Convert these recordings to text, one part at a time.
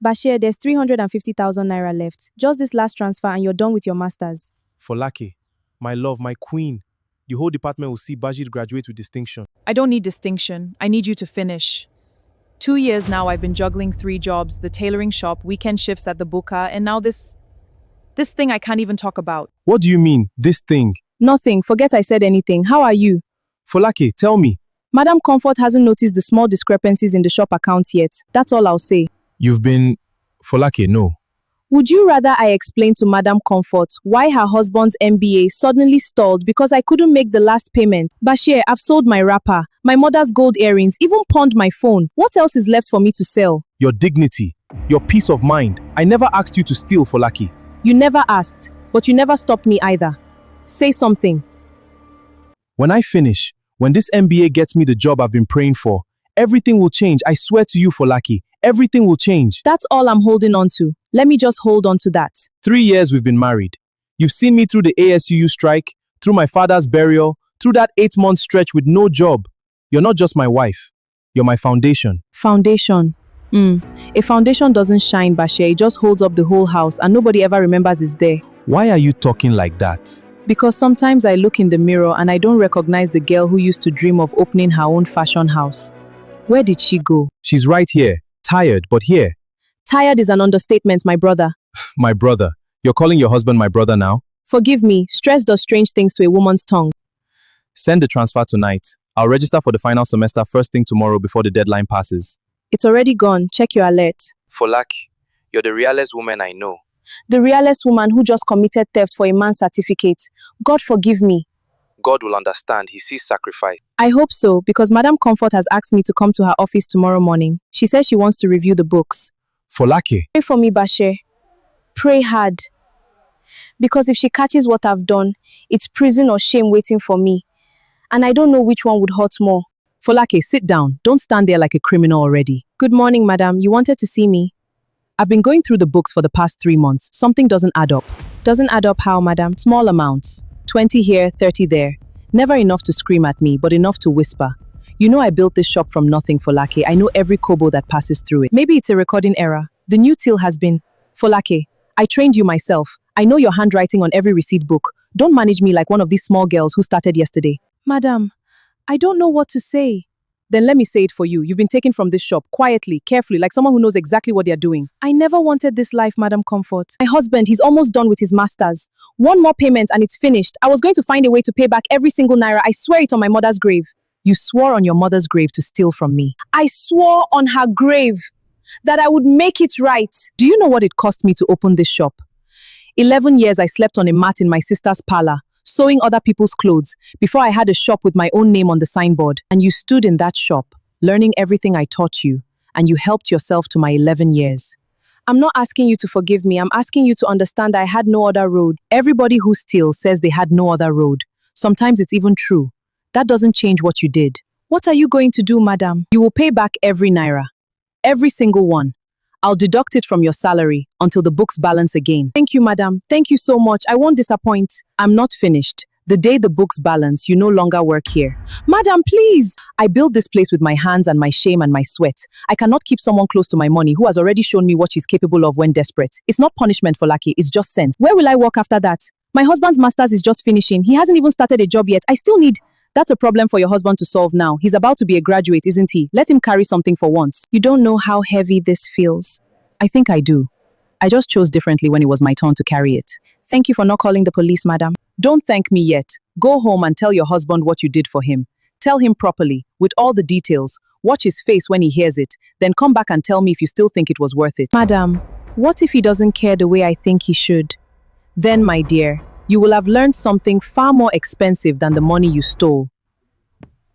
Bashir, there's 350,000 naira left. Just this last transfer and you're done with your masters. Folake, my love, my queen. The whole department will see Bajid graduate with distinction. I don't need distinction. I need you to finish. 2 years now I've been juggling 3 jobs, the tailoring shop, weekend shifts at the buka, and now this thing I can't even talk about. What do you mean, this thing? Nothing. Forget I said anything. How are you? Folake, tell me. Madam Comfort hasn't noticed the small discrepancies in the shop accounts yet. That's all I'll say. You've been... Folake, no. Would you rather I explain to Madam Comfort why her husband's MBA suddenly stalled because I couldn't make the last payment? Bashir, I've sold my wrapper, my mother's gold earrings, even pawned my phone. What else is left for me to sell? Your dignity, your peace of mind. I never asked you to steal, Folake. You never asked, but you never stopped me either. Say something. When I finish, when this MBA gets me the job I've been praying for, everything will change. I swear to you, Folake. Everything will change. That's all I'm holding on to. Let me just hold on to that. 3 years we've been married. You've seen me through the ASUU strike, through my father's burial, through that 8-month stretch with no job. You're not just my wife. You're my foundation. Foundation. A foundation doesn't shine, Bashir. It just holds up the whole house and nobody ever remembers it's there. Why are you talking like that? Because sometimes I look in the mirror and I don't recognize the girl who used to dream of opening her own fashion house. Where did she go? She's right here. Tired, but here. Tired is an understatement, my brother. My brother. You're calling your husband my brother now? Forgive me, stress does strange things to a woman's tongue. Send the transfer tonight. I'll register for the final semester first thing tomorrow before the deadline passes. It's already gone. Check your alert. Folake, you're the realest woman I know. The realest woman who just committed theft for a man's certificate. God forgive me. God will understand. He sees sacrifice. I hope so, because Madam Comfort has asked me to come to her office tomorrow morning. She says she wants to review the books. Folake. Pray for me, Bashir. Pray hard. Because if she catches what I've done, it's prison or shame waiting for me. And I don't know which one would hurt more. Folake, sit down. Don't stand there like a criminal already. Good morning, madam. You wanted to see me? I've been going through the books for the past 3 months. Something doesn't add up. Doesn't add up how, madam? Small amounts. 20 here, 30 there. Never enough to scream at me, but enough to whisper. You know I built this shop from nothing, Folake. I know every kobo that passes through it. Maybe it's a recording error. The new till has been... Folake, I trained you myself. I know your handwriting on every receipt book. Don't manage me like one of these small girls who started yesterday. Madam, I don't know what to say. Then let me say it for you. You've been taken from this shop, quietly, carefully, like someone who knows exactly what they're doing. I never wanted this life, Madam Comfort. My husband, he's almost done with his masters. One more payment and it's finished. I was going to find a way to pay back every single naira. I swear it on my mother's grave. You swore on your mother's grave to steal from me. I swore on her grave that I would make it right. Do you know what it cost me to open this shop? 11 years I slept on a mat in my sister's parlor, sewing other people's clothes, before I had a shop with my own name on the signboard. And you stood in that shop, learning everything I taught you, and you helped yourself to my 11 years. I'm not asking you to forgive me. I'm asking you to understand I had no other road. Everybody who steals says they had no other road. Sometimes it's even true. That doesn't change what you did. What are you going to do, madam? You will pay back every naira. Every single one. I'll deduct it from your salary until the books balance again. Thank you, madam. Thank you so much. I won't disappoint. I'm not finished. The day the books balance, you no longer work here. Madam, please! I built this place with my hands and my shame and my sweat. I cannot keep someone close to my money who has already shown me what she's capable of when desperate. It's not punishment for Folake, it's just sense. Where will I work after that? My husband's master's is just finishing. He hasn't even started a job yet. I still need... That's a problem for your husband to solve now. He's about to be a graduate, isn't he? Let him carry something for once. You don't know how heavy this feels. I think I do. I just chose differently when it was my turn to carry it. Thank you for not calling the police, madam. Don't thank me yet. Go home and tell your husband what you did for him. Tell him properly, with all the details. Watch his face when he hears it. Then come back and tell me if you still think it was worth it. Madam, what if he doesn't care the way I think he should? Then, my dear, you will have learned something far more expensive than the money you stole.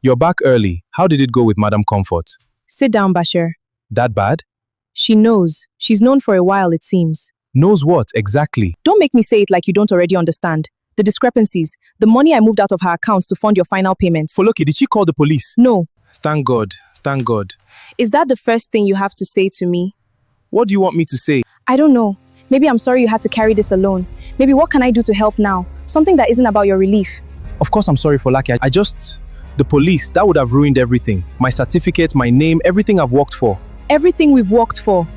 You're back early. How did it go with Madam Comfort? Sit down, Bashir. That bad? She knows. She's known for a while, it seems. Knows what, exactly? Don't make me say it like you don't already understand. The discrepancies, the money I moved out of her accounts to fund your final payment. Folake, did she call the police? No. Thank God, thank God. Is that the first thing you have to say to me? What do you want me to say? I don't know. Maybe I'm sorry you had to carry this alone. Maybe what can I do to help now? Something that isn't about your relief. Of course I'm sorry, Folake. The police, that would have ruined everything. My certificate, my name, everything I've worked for. Everything we've worked for.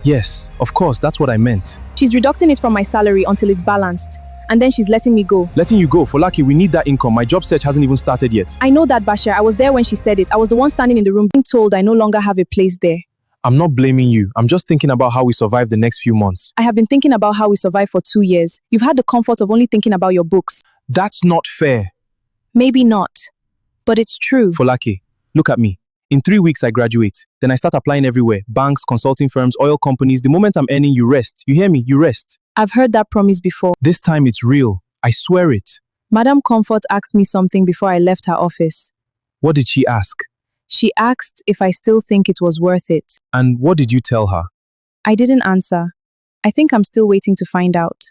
Yes, of course, that's what I meant. She's deducting it from my salary until it's balanced. And then she's letting me go. Letting you go, Folake, we need that income. My job search hasn't even started yet. I know that, Bashir. I was there when she said it. I was the one standing in the room being told I no longer have a place there. I'm not blaming you. I'm just thinking about how we survive the next few months. I have been thinking about how we survived for 2 years. You've had the comfort of only thinking about your books. That's not fair. Maybe not. But it's true. Folake, look at me. In 3 weeks, I graduate. Then I start applying everywhere. Banks, consulting firms, oil companies. The moment I'm earning, you rest. You hear me? You rest. I've heard that promise before. This time it's real. I swear it. Madam Comfort asked me something before I left her office. What did she ask? She asked if I still think it was worth it. And what did you tell her? I didn't answer. I think I'm still waiting to find out.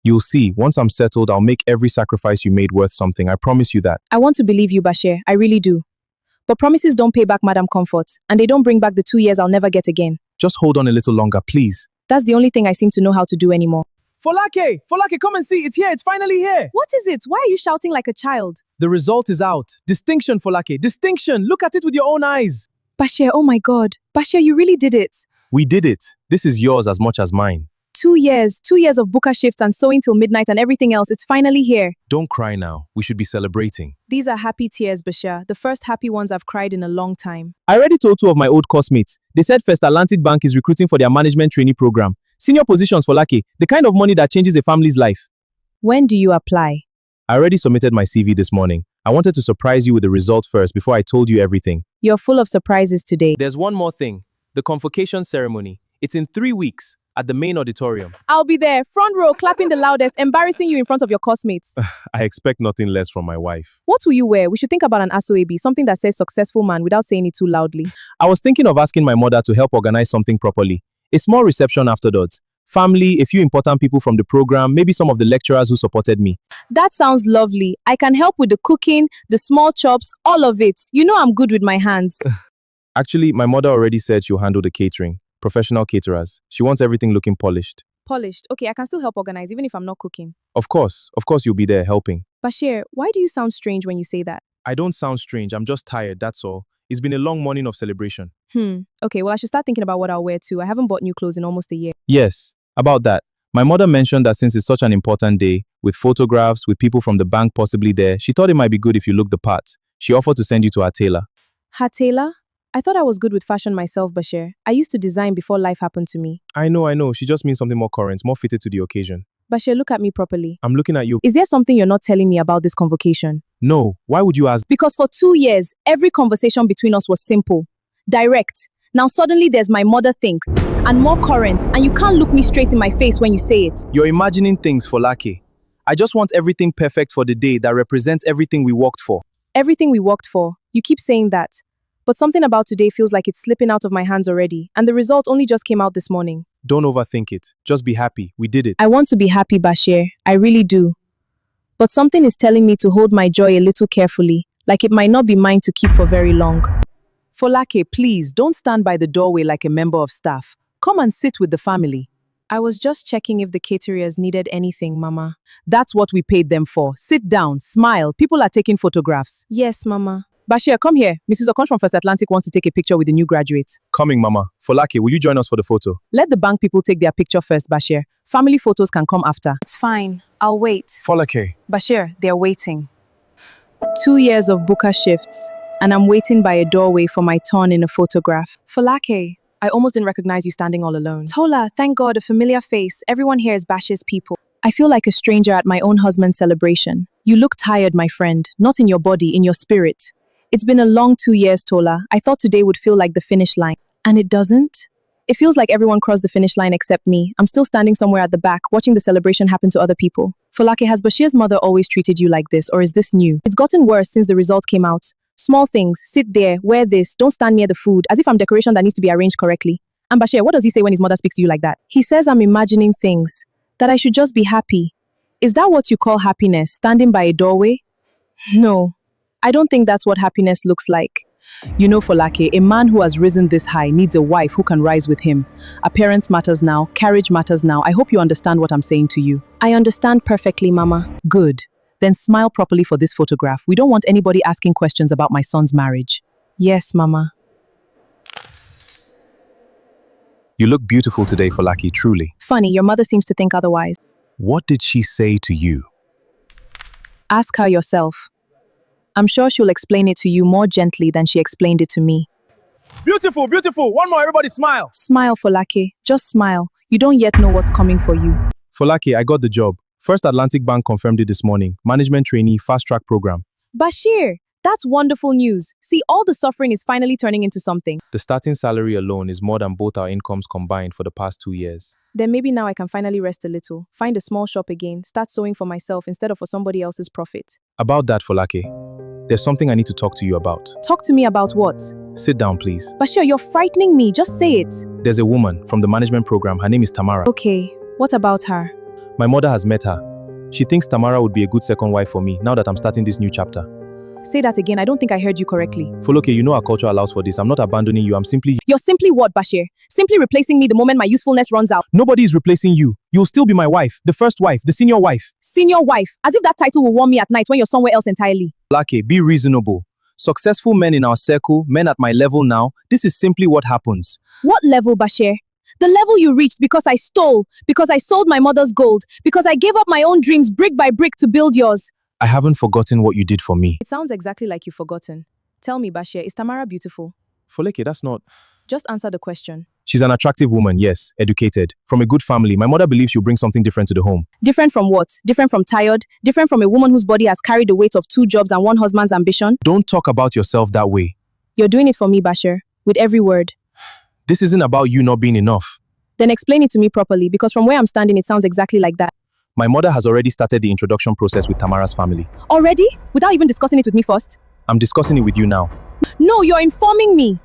You'll see. Once I'm settled, I'll make every sacrifice you made worth something. I promise you that. I want to believe you, Bashir. I really do. But promises don't pay back Madam Comfort. And they don't bring back the 2 years I'll never get again. Just hold on a little longer, please. That's the only thing I seem to know how to do anymore. Folake! Folake, come and see. It's here. It's finally here. What is it? Why are you shouting like a child? The result is out. Distinction, Folake. Distinction. Look at it with your own eyes. Bashir, oh my God. Bashir, you really did it. We did it. This is yours as much as mine. 2 years. 2 years of booker shifts and sewing till midnight and everything else. It's finally here. Don't cry now. We should be celebrating. These are happy tears, Bashir. The first happy ones I've cried in a long time. I already told 2 of my old classmates. They said First Atlantic Bank is recruiting for their management trainee program. Senior positions for Folake, the kind of money that changes a family's life. When do you apply? I already submitted my CV this morning. I wanted to surprise you with the result first before I told you everything. You're full of surprises today. There's one more thing. The convocation ceremony. It's in 3 weeks at the main auditorium. I'll be there, front row, clapping the loudest, embarrassing you in front of your classmates. I expect nothing less from my wife. What will you wear? We should think about an ASOAB, something that says successful man without saying it too loudly. I was thinking of asking my mother to help organize something properly. A small reception afterwards. Family, a few important people from the program, maybe some of the lecturers who supported me. That sounds lovely. I can help with the cooking, the small chops, all of it. You know I'm good with my hands. Actually, my mother already said she'll handle the catering. Professional caterers. She wants everything looking polished. Polished. Okay, I can still help organize even if I'm not cooking. Of course you'll be there helping. Bashir, why do you sound strange when you say that? I don't sound strange, I'm just tired, that's all. It's been a long morning of celebration. Okay, well I should start thinking about what I'll wear too. I haven't bought new clothes in almost a year. Yes, about that. My mother mentioned that since it's such an important day, with photographs, with people from the bank possibly there, she thought it might be good if you look the part. She offered to send you to her tailor. Her tailor? I thought I was good with fashion myself, Bashir. I used to design before life happened to me. I know. She just means something more current, more fitted to the occasion. Bashir, look at me properly. I'm looking at you. Is there something you're not telling me about this convocation? No. Why would you ask? Because for 2 years, every conversation between us was simple, direct. Now suddenly there's my mother thinks, and more current, and you can't look me straight in my face when you say it. You're imagining things, Folake. I just want everything perfect for the day that represents everything we worked for. Everything we worked for. You keep saying that. But something about today feels like it's slipping out of my hands already, and the result only just came out this morning. Don't overthink it. Just be happy. We did it. I want to be happy, Bashir. I really do. But something is telling me to hold my joy a little carefully, like it might not be mine to keep for very long. Folake, please, don't stand by the doorway like a member of staff. Come and sit with the family. I was just checking if the caterers needed anything, Mama. That's what we paid them for. Sit down, smile. People are taking photographs. Yes, Mama. Bashir, come here. Mrs. Okon from First Atlantic wants to take a picture with the new graduate. Coming, Mama. Folake, will you join us for the photo? Let the bank people take their picture first, Bashir. Family photos can come after. It's fine. I'll wait. Folake. Bashir, they're waiting. 2 years of booker shifts, and I'm waiting by a doorway for my turn in a photograph. Folake, I almost didn't recognize you standing all alone. Tola, thank God, a familiar face. Everyone here is Bashir's people. I feel like a stranger at my own husband's celebration. You look tired, my friend. Not in your body, in your spirit. It's been a long 2 years, Tola. I thought today would feel like the finish line. And it doesn't? It feels like everyone crossed the finish line except me. I'm still standing somewhere at the back, watching the celebration happen to other people. Folake, has Bashir's mother always treated you like this, or is this new? It's gotten worse since the results came out. Small things, sit there, wear this, don't stand near the food, as if I'm decoration that needs to be arranged correctly. And Bashir, what does he say when his mother speaks to you like that? He says I'm imagining things, that I should just be happy. Is that what you call happiness, standing by a doorway? No, I don't think that's what happiness looks like. You know, Folake, a man who has risen this high needs a wife who can rise with him. Appearance matters now, carriage matters now. I hope you understand what I'm saying to you. I understand perfectly, Mama. Good. Then smile properly for this photograph. We don't want anybody asking questions about my son's marriage. Yes, Mama. You look beautiful today, Falaki, truly. Funny, your mother seems to think otherwise. What did she say to you? Ask her yourself. I'm sure she'll explain it to you more gently than she explained it to me. Beautiful, beautiful. One more, everybody smile. Smile, Folake. Just smile. You don't yet know what's coming for you. Falaki, I got the job. First Atlantic Bank confirmed it this morning. Management trainee, fast track program. Bashir, that's wonderful news. See, all the suffering is finally turning into something. The starting salary alone is more than both our incomes combined for the past 2 years. Then maybe now I can finally rest a little, find a small shop again, start sewing for myself instead of for somebody else's profit. About that, Falaki, there's something I need to talk to you about. Talk to me about what? Sit down, please. Bashir, you're frightening me. Just say it. There's a woman from the management program. Her name is Tamara. Okay, what about her? My mother has met her. She thinks Tamara would be a good second wife for me now that I'm starting this new chapter. Say that again. I don't think I heard you correctly. Foloke, you know our culture allows for this. I'm not abandoning you. I'm simply... You're simply what, Bashir? Simply replacing me the moment my usefulness runs out. Nobody is replacing you. You'll still be my wife, the first wife, the senior wife. Senior wife? As if that title will warm me at night when you're somewhere else entirely. Falake, be reasonable. Successful men in our circle, men at my level now, this is simply what happens. What level, Bashir? The level you reached because I stole, because I sold my mother's gold, because I gave up my own dreams brick by brick to build yours. I haven't forgotten what you did for me. It sounds exactly like you've forgotten. Tell me, Bashir, is Tamara beautiful? Foleke, that's not... Just answer the question. She's an attractive woman, yes, educated, from a good family. My mother believes she'll bring something different to the home. Different from what? Different from tired? Different from a woman whose body has carried the weight of 2 jobs and 1 husband's ambition? Don't talk about yourself that way. You're doing it for me, Bashir, with every word. This isn't about you not being enough. Then explain it to me properly, because from where I'm standing, it sounds exactly like that. My mother has already started the introduction process with Tamara's family. Already? Without even discussing it with me first? I'm discussing it with you now. No, you're informing me.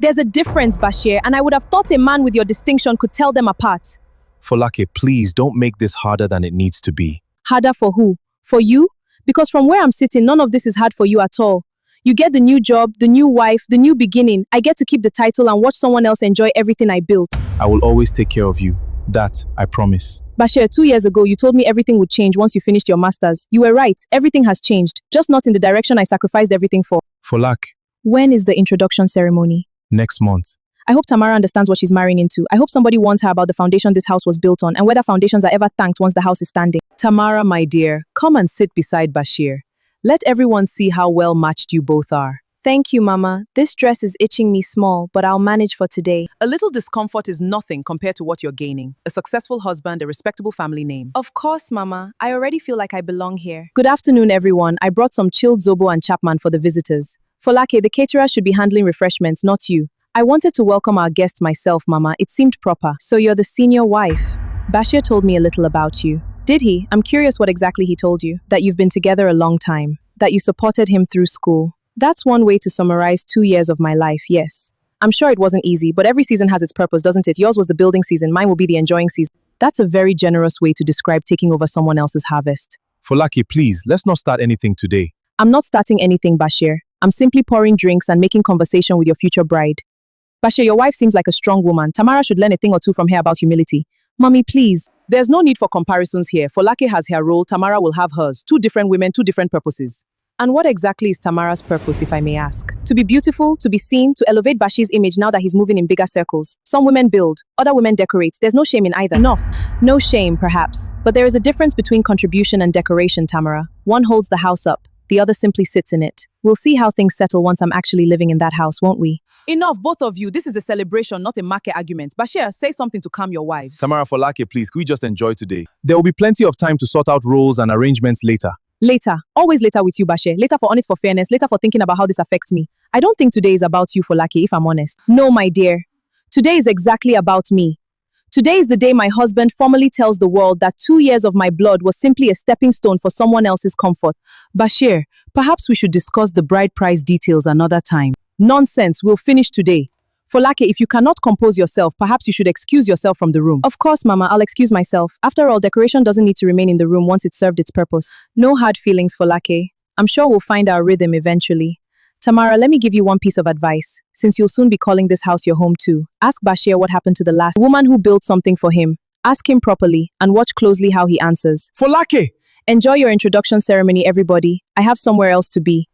There's a difference, Bashir, and I would have thought a man with your distinction could tell them apart. Folake, please don't make this harder than it needs to be. Harder for who? For you? Because from where I'm sitting, none of this is hard for you at all. You get the new job, the new wife, the new beginning. I get to keep the title and watch someone else enjoy everything I built. I will always take care of you. That, I promise. Bashir, 2 years ago, you told me everything would change once you finished your master's. You were right. Everything has changed. Just not in the direction I sacrificed everything for. Folak, When is the introduction ceremony? next month. I hope Tamara understands what she's marrying into. I hope somebody warns her about the foundation this house was built on and whether foundations are ever thanked once the house is standing. Tamara, my dear, come and sit beside Bashir. Let everyone see how well matched you both are. Thank you, Mama. This dress is itching me small, but I'll manage for today. A little discomfort is nothing compared to what you're gaining. A successful husband, a respectable family name. Of course, Mama. I already feel like I belong here. Good afternoon, everyone. I brought some chilled Zobo and Chapman for the visitors. Folake, the caterer should be handling refreshments, not you. I wanted to welcome our guests myself, Mama. It seemed proper. So you're the senior wife. Bashir told me a little about you. Did he? I'm curious what exactly he told you. That you've been together a long time. That you supported him through school. That's one way to summarize 2 years of my life, yes. I'm sure it wasn't easy, but every season has its purpose, doesn't it? Yours was the building season, mine will be the enjoying season. That's a very generous way to describe taking over someone else's harvest. Folake, please, let's not start anything today. I'm not starting anything, Bashir. I'm simply pouring drinks and making conversation with your future bride. Bashir, your wife seems like a strong woman. Tamara should learn a thing or two from her about humility. Mommy, please. There's no need for comparisons here. Folake has her role, Tamara will have hers. 2 different women, 2 different purposes. And what exactly is Tamara's purpose, if I may ask? To be beautiful, to be seen, to elevate Bashir's image now that he's moving in bigger circles. Some women build, other women decorate. There's no shame in either. Enough. No shame, perhaps. But there is a difference between contribution and decoration, Tamara. One holds the house up, the other simply sits in it. We'll see how things settle once I'm actually living in that house, won't we? Enough, both of you. This is a celebration, not a market argument. Bashir, say something to calm your wives. Tamara, Folake, please, could we just enjoy today? There will be plenty of time to sort out roles and arrangements later. Later. Always later with you, Bashir. Later for honest, for fairness. Later for thinking about how this affects me. I don't think today is about you, Folake, if I'm honest. No, my dear. Today is exactly about me. Today is the day my husband formally tells the world that 2 years of my blood was simply a stepping stone for someone else's comfort. Bashir, perhaps we should discuss the bride price details another time. Nonsense, we'll finish today. Folake, if you cannot compose yourself, perhaps you should excuse yourself from the room. Of course, Mama, I'll excuse myself. After all, decoration doesn't need to remain in the room once it's served its purpose. No hard feelings, Folake. I'm sure we'll find our rhythm eventually. Tamara, let me give you one piece of advice. Since you'll soon be calling this house your home too, ask Bashir what happened to the last woman who built something for him. Ask him properly and watch closely how he answers. Folake! Enjoy your introduction ceremony, everybody. I have somewhere else to be.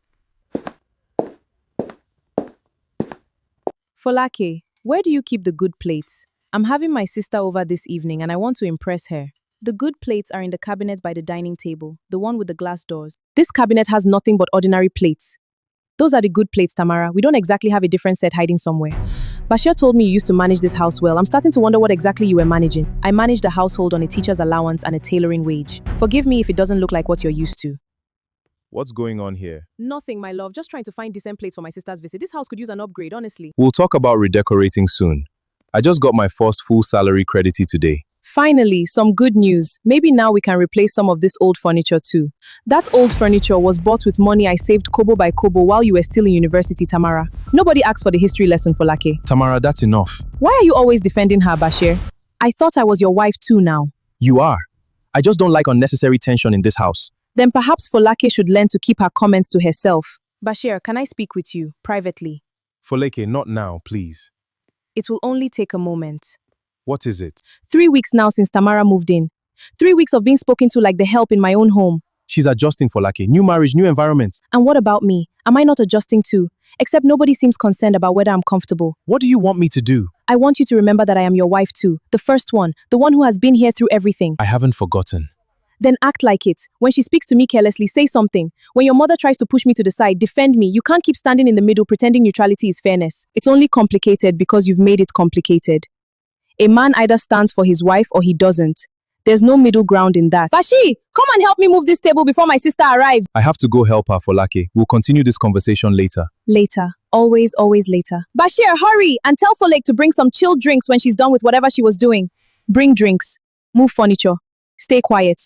Folake, where do you keep the good plates? I'm having my sister over this evening and I want to impress her. The good plates are in the cabinet by the dining table, the one with the glass doors. This cabinet has nothing but ordinary plates. Those are the good plates, Tamara. We don't exactly have a different set hiding somewhere. Bashir told me you used to manage this house well. I'm starting to wonder what exactly you were managing. I managed a household on a teacher's allowance and a tailoring wage. Forgive me if it doesn't look like what you're used to. What's going on here? Nothing, my love. Just trying to find decent plates for my sister's visit. This house could use an upgrade, honestly. We'll talk about redecorating soon. I just got my first full salary credited today. Finally, some good news. Maybe now we can replace some of this old furniture too. That old furniture was bought with money I saved kobo by kobo while you were still in university, Tamara. Nobody asked for the history lesson for Lake. Tamara, that's enough. Why are you always defending her, Bashir? I thought I was your wife too now. You are. I just don't like unnecessary tension in this house. Then perhaps Folake should learn to keep her comments to herself. Bashir, can I speak with you, privately? Folake, not now, please. It will only take a moment. What is it? 3 weeks now since Tamara moved in. 3 weeks of being spoken to like the help in my own home. She's adjusting, Folake. New marriage, new environment. And what about me? Am I not adjusting too? Except nobody seems concerned about whether I'm comfortable. What do you want me to do? I want you to remember that I am your wife too. The first one. The one who has been here through everything. I haven't forgotten. Then act like it. When she speaks to me carelessly, say something. When your mother tries to push me to the side, defend me. You can't keep standing in the middle pretending neutrality is fairness. It's only complicated because you've made it complicated. A man either stands for his wife or he doesn't. There's no middle ground in that. Bashi, come and help me move this table before my sister arrives. I have to go help her, Folake. We'll continue this conversation later. Later. Always, always later. Bashir, hurry and tell Folake to bring some chilled drinks when she's done with whatever she was doing. Bring drinks. Move furniture. Stay quiet.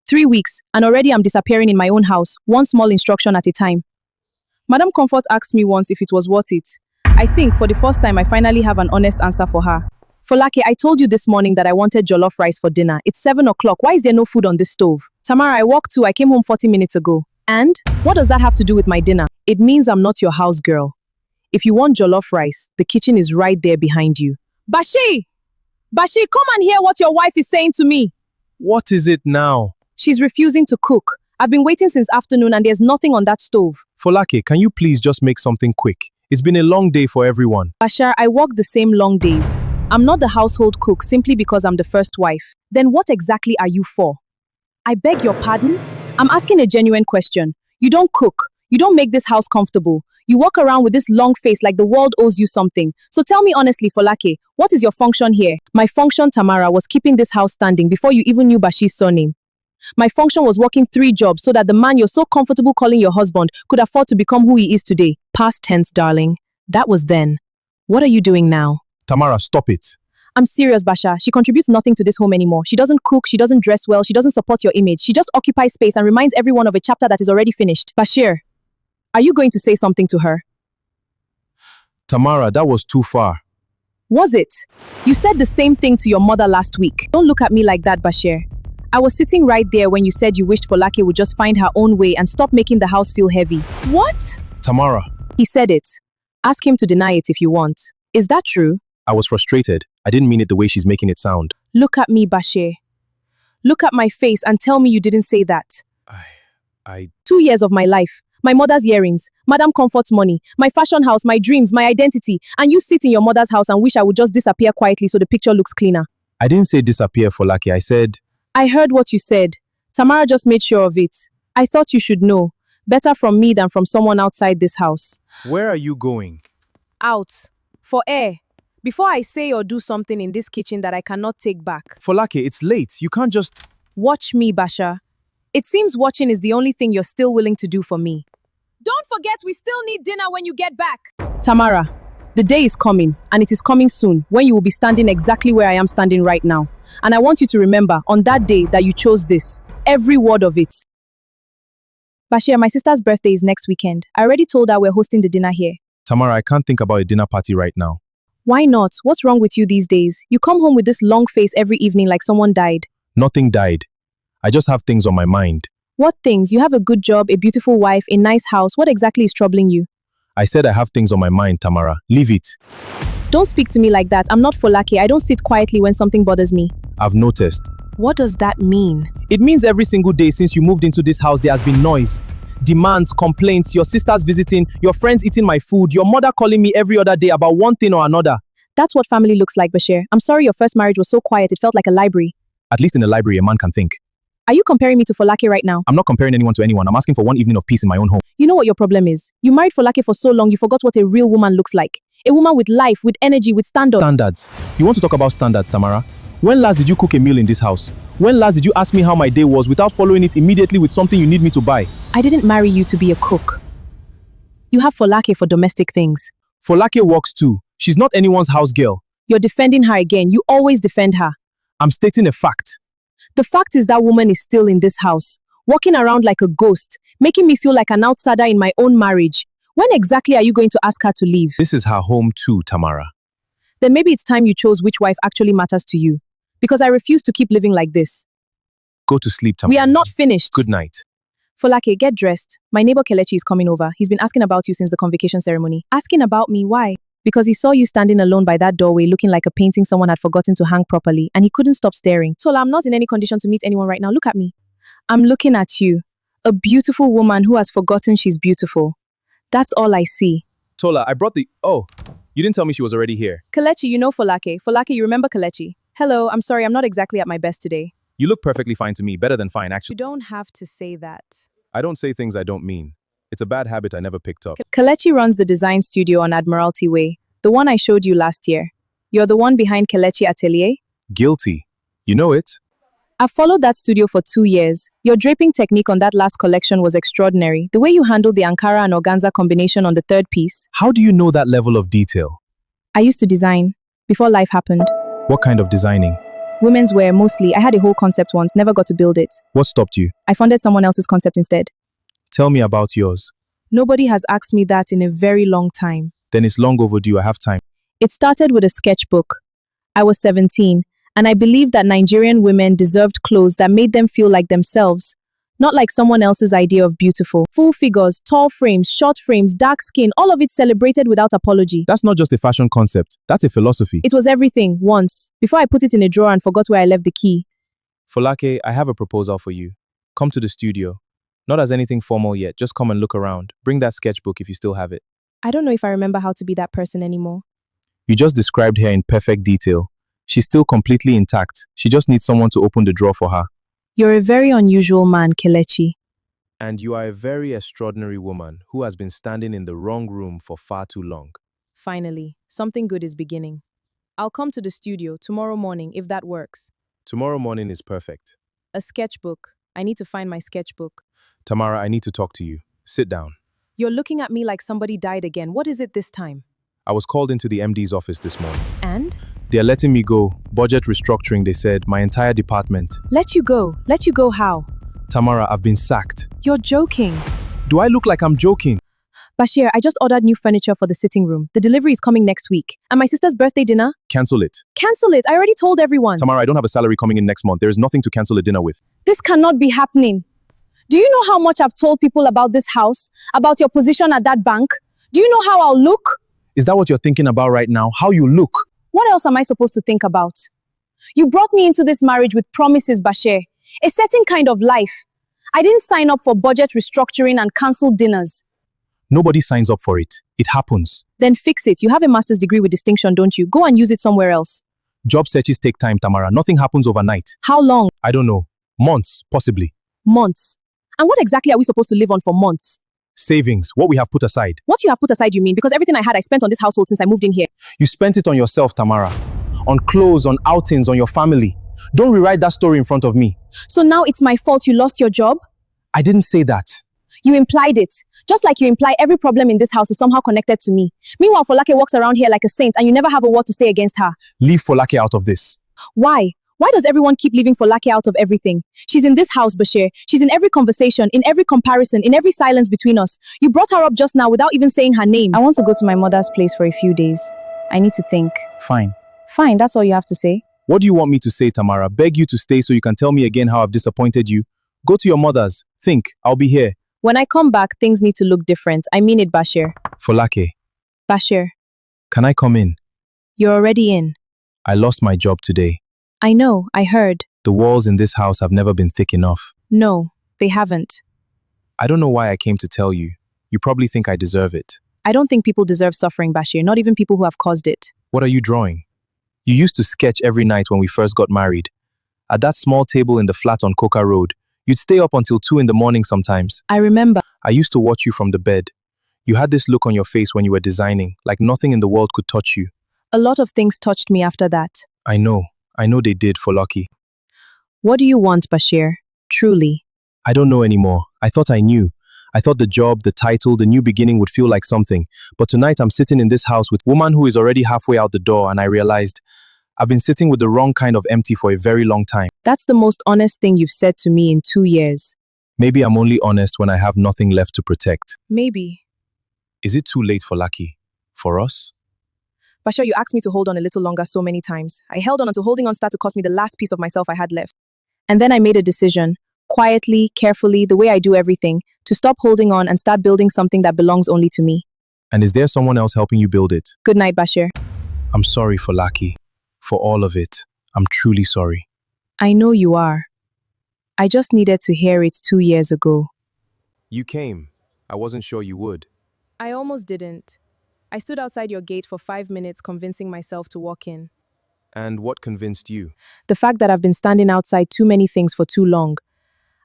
3 weeks, and already I'm disappearing in my own house, one small instruction at a time. Madam Comfort asked me once if it was worth it. I think for the first time I finally have an honest answer for her. Folake, I told you this morning that I wanted jollof rice for dinner. It's 7 o'clock. Why is there no food on this stove? Tamara, I walked too. I came home 40 minutes ago. And? What does that have to do with my dinner? It means I'm not your house girl. If you want jollof rice, the kitchen is right there behind you. Bashi! Bashi, come and hear what your wife is saying to me. What is it now? She's refusing to cook. I've been waiting since afternoon and there's nothing on that stove. Folake, can you please just make something quick? It's been a long day for everyone. Bashar, I work the same long days. I'm not the household cook simply because I'm the first wife. Then what exactly are you for? I beg your pardon? I'm asking a genuine question. You don't cook. You don't make this house comfortable. You walk around with this long face like the world owes you something. So tell me honestly, Folake, what is your function here? My function, Tamara, was keeping this house standing before you even knew Bashi's surname. My function was working 3 jobs so that the man you're so comfortable calling your husband could afford to become who he is today. Past tense, darling. That was then. What are you doing now? Tamara, stop it. I'm serious, Basha. She contributes nothing to this home anymore. She doesn't cook, she doesn't dress well, she doesn't support your image. She just occupies space and reminds everyone of a chapter that is already finished. Bashir, are you going to say something to her? Tamara, that was too far. Was it? You said the same thing to your mother last week. Don't look at me like that, Bashir. I was sitting right there when you said you wished Folake would just find her own way and stop making the house feel heavy. What? Tamara. He said it. Ask him to deny it if you want. Is that true? I was frustrated. I didn't mean it the way she's making it sound. Look at me, Bashir. Look at my face and tell me you didn't say that. 2 years of my life. My mother's earrings, Madam Comfort's money, my fashion house, my dreams, my identity. And you sit in your mother's house and wish I would just disappear quietly so the picture looks cleaner. I didn't say disappear, Folake. I said... I heard what you said. Tamara just made sure of it. I thought you should know. Better from me than from someone outside this house. Where are you going? Out. For air. Before I say or do something in this kitchen that I cannot take back. Folake, it's late. You can't just... Watch me, Basha. It seems watching is the only thing you're still willing to do for me. Don't forget we still need dinner when you get back. Tamara, the day is coming, and it is coming soon, when you will be standing exactly where I am standing right now. And I want you to remember, on that day, that you chose this. Every word of it. Bashir, my sister's birthday is next weekend. I already told her we're hosting the dinner here. Tamara, I can't think about a dinner party right now. Why not? What's wrong with you these days? You come home with this long face every evening like someone died. Nothing died. I just have things on my mind. What things? You have a good job, a beautiful wife, a nice house. What exactly is troubling you? I said I have things on my mind, Tamara. Leave it. Don't speak to me like that. I'm not Folake. I don't sit quietly when something bothers me. I've noticed. What does that mean? It means every single day since you moved into this house, there has been noise. Demands, complaints, your sisters visiting, your friends eating my food, your mother calling me every other day about one thing or another. That's what family looks like, Bashir. I'm sorry your first marriage was so quiet, it felt like a library. At least in a library, a man can think. Are you comparing me to Folake right now? I'm not comparing anyone to anyone. I'm asking for one evening of peace in my own home. You know what your problem is? You married Folake for so long, you forgot what a real woman looks like. A woman with life, with energy, with standards. Standards. You want to talk about standards, Tamara? When last did you cook a meal in this house? When last did you ask me how my day was without following it immediately with something you need me to buy? I didn't marry you to be a cook. You have Folake for domestic things. Folake works too. She's not anyone's house girl. You're defending her again. You always defend her. I'm stating a fact. The fact is that woman is still in this house, walking around like a ghost, making me feel like an outsider in my own marriage. When exactly are you going to ask her to leave? This is her home too, Tamara. Then maybe it's time you chose which wife actually matters to you. Because I refuse to keep living like this. Go to sleep, Tamara. We are not finished. Good night. Folake, get dressed. My neighbor Kelechi is coming over. He's been asking about you since the convocation ceremony. Asking about me, why? Because he saw you standing alone by that doorway looking like a painting someone had forgotten to hang properly, and he couldn't stop staring. Tola, I'm not in any condition to meet anyone right now. Look at me. I'm looking at you. A beautiful woman who has forgotten she's beautiful. That's all I see. Tola, I brought the... Oh, you didn't tell me she was already here. Kelechi, you know Folake. Folake, you remember Kelechi? Hello, I'm sorry, I'm not exactly at my best today. You look perfectly fine to me, better than fine, You actually. don't have to say that. I don't say things I don't mean. It's a bad habit I never picked up. Kelechi runs the design studio on Admiralty Way, the one I showed you last year. You're the one behind Kelechi Atelier? Guilty. You know it? I've followed that studio for 2 years. Your draping technique on that last collection was extraordinary. The way you handled the Ankara and organza combination on the third piece. How do you know that level of detail? I used to design, before life happened. What kind of designing? Women's wear, mostly. I had a whole concept once, never got to build it. What stopped you? I funded someone else's concept instead. Tell me about yours. Nobody has asked me that in a very long time. Then it's long overdue. I have time. It started with a sketchbook. I was 17, and I believed that Nigerian women deserved clothes that made them feel like themselves, not like someone else's idea of beautiful. Full figures, tall frames, short frames, dark skin, all of it celebrated without apology. That's not just a fashion concept. That's a philosophy. It was everything, once, before I put it in a drawer and forgot where I left the key. Folake, I have a proposal for you. Come to the studio. Not as anything formal yet, just come and look around. Bring that sketchbook if you still have it. I don't know if I remember how to be that person anymore. You just described her in perfect detail. She's still completely intact. She just needs someone to open the drawer for her. You're a very unusual man, Kelechi. And you are a very extraordinary woman who has been standing in the wrong room for far too long. Finally, something good is beginning. I'll come to the studio tomorrow morning if that works. Tomorrow morning is perfect. A sketchbook. I need to find my sketchbook. Tamara, I need to talk to you. Sit down. You're looking at me like somebody died again. What is it this time? I was called into the MD's office this morning. And? They are letting me go. Budget restructuring, they said. My entire department. Let you go. Let you go how? Tamara, I've been sacked. You're joking. Do I look like I'm joking? Bashir, I just ordered new furniture for the sitting room. The delivery is coming next week. And my sister's birthday dinner? Cancel it. Cancel it. I already told everyone. Tamara, I don't have a salary coming in next month. There is nothing to cancel a dinner with. This cannot be happening. Do you know how much I've told people about this house? About your position at that bank? Do you know how I'll look? Is that what you're thinking about right now? How you look? What else am I supposed to think about? You brought me into this marriage with promises, Bashir. A certain kind of life. I didn't sign up for budget restructuring and cancelled dinners. Nobody signs up for it. It happens. Then fix it. You have a master's degree with distinction, don't you? Go and use it somewhere else. Job searches take time, Tamara. Nothing happens overnight. How long? I don't know. Months, possibly. Months. And what exactly are we supposed to live on for months? Savings, what we have put aside. What you have put aside, you mean? Because everything I had, I spent on this household since I moved in here. You spent it on yourself, Tamara. On clothes, on outings, on your family. Don't rewrite that story in front of me. So now it's my fault you lost your job? I didn't say that. You implied it. Just like you imply every problem in this house is somehow connected to me. Meanwhile, Folake walks around here like a saint and you never have a word to say against her. Leave Folake out of this. Why? Why does everyone keep leaving Folake out of everything? She's in this house, Bashir. She's in every conversation, in every comparison, in every silence between us. You brought her up just now without even saying her name. I want to go to my mother's place for a few days. I need to think. Fine. Fine, that's all you have to say. What do you want me to say, Tamara? Beg you to stay so you can tell me again how I've disappointed you? Go to your mother's. Think. I'll be here. When I come back, things need to look different. I mean it, Bashir. Folake, Bashir, can I come in? you're already in. I lost my job today. I know, I heard. The walls in this house have never been thick enough. No, they haven't. I don't know why I came to tell you. You probably think I deserve it. I don't think people deserve suffering, Bashir, not even people who have caused it. What are you drawing? You used to sketch every night when we first got married. At that small table in the flat on Coca Road, you'd stay up until 2 in the morning sometimes. I remember. I used to watch you from the bed. You had this look on your face when you were designing, like nothing in the world could touch you. A lot of things touched me after that. I know they did, for Lucky. What do you want, Bashir? Truly. I don't know anymore. I thought I knew. I thought the job, the title, the new beginning would feel like something. But tonight I'm sitting in this house with a woman who is already halfway out the door, and I realized I've been sitting with the wrong kind of empty for a very long time. That's the most honest thing you've said to me in 2 years. Maybe I'm only honest when I have nothing left to protect. Maybe. Is it too late for Lucky? For us? Bashir, you asked me to hold on a little longer so many times. I held on until holding on started to cost me the last piece of myself I had left. And then I made a decision, quietly, carefully, the way I do everything, to stop holding on and start building something that belongs only to me. And is there someone else helping you build it? Good night, Bashir. I'm sorry for Lucky. For all of it. I'm truly sorry. I know you are. I just needed to hear it 2 years ago. You came. I wasn't sure you would. I almost didn't. I stood outside your gate for 5 minutes convincing myself to walk in. And what convinced you? The fact that I've been standing outside too many things for too long.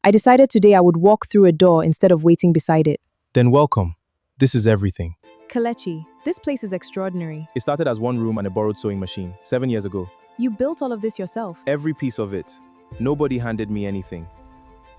I decided today I would walk through a door instead of waiting beside it. Then welcome. This is everything. Kelechi, this place is extraordinary. It started as one room and a borrowed sewing machine, 7 years ago. You built all of this yourself. Every piece of it. Nobody handed me anything.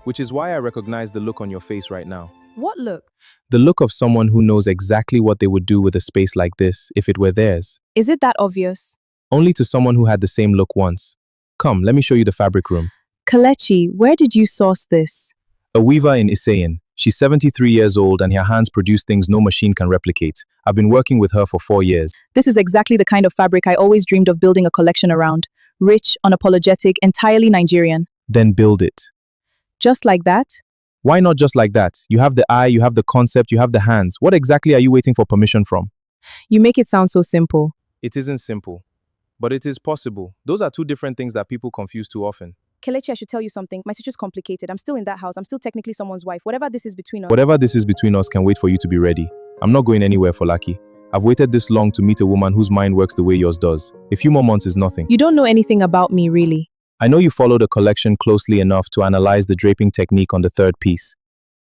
Which is why I recognize the look on your face right now. What look? The look of someone who knows exactly what they would do with a space like this if it were theirs. Is it that obvious? Only to someone who had the same look once. Come, let me show you the fabric room. Kelechi, where did you source this? A weaver in Isayan. She's 73 years old and her hands produce things no machine can replicate. I've been working with her for 4 years. This is exactly the kind of fabric I always dreamed of building a collection around. Rich, unapologetic, entirely Nigerian. Then build it. Just like that? Why not just like that? You have the eye, you have the concept, you have the hands. What exactly are you waiting for permission from? You make it sound so simple. It isn't simple. But it is possible. Those are two different things that people confuse too often. Kelechi, I should tell you something. My situation's complicated. I'm still in that house. I'm still technically someone's wife. Whatever this is between us. Whatever this is between us can wait for you to be ready. I'm not going anywhere for Lucky. I've waited this long to meet a woman whose mind works the way yours does. A few more months is nothing. You don't know anything about me, really. I know you followed a collection closely enough to analyze the draping technique on the third piece.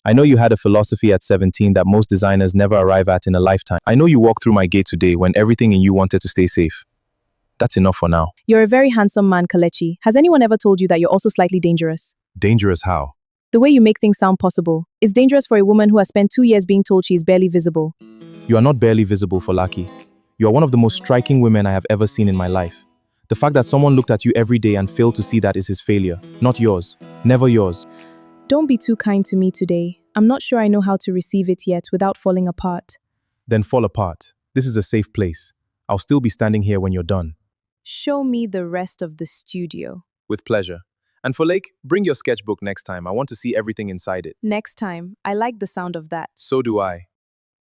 I know you had a philosophy at 17 that most designers never arrive at in a lifetime. I know you walked through my gate today when everything in you wanted to stay safe. That's enough for now. You're a very handsome man, Kelechi. Has anyone ever told you that you're also slightly dangerous? Dangerous how? The way you make things sound possible. It's dangerous for a woman who has spent 2 years being told she is barely visible. You are not barely visible for Lucky. You are one of the most striking women I have ever seen in my life. The fact that someone looked at you every day and failed to see that is his failure. Not yours. Never yours. Don't be too kind to me today. I'm not sure I know how to receive it yet without falling apart. Then fall apart. This is a safe place. I'll still be standing here when you're done. Show me the rest of the studio. With pleasure. And for Lake, bring your sketchbook next time. I want to see everything inside it. Next time. I like the sound of that. So do I.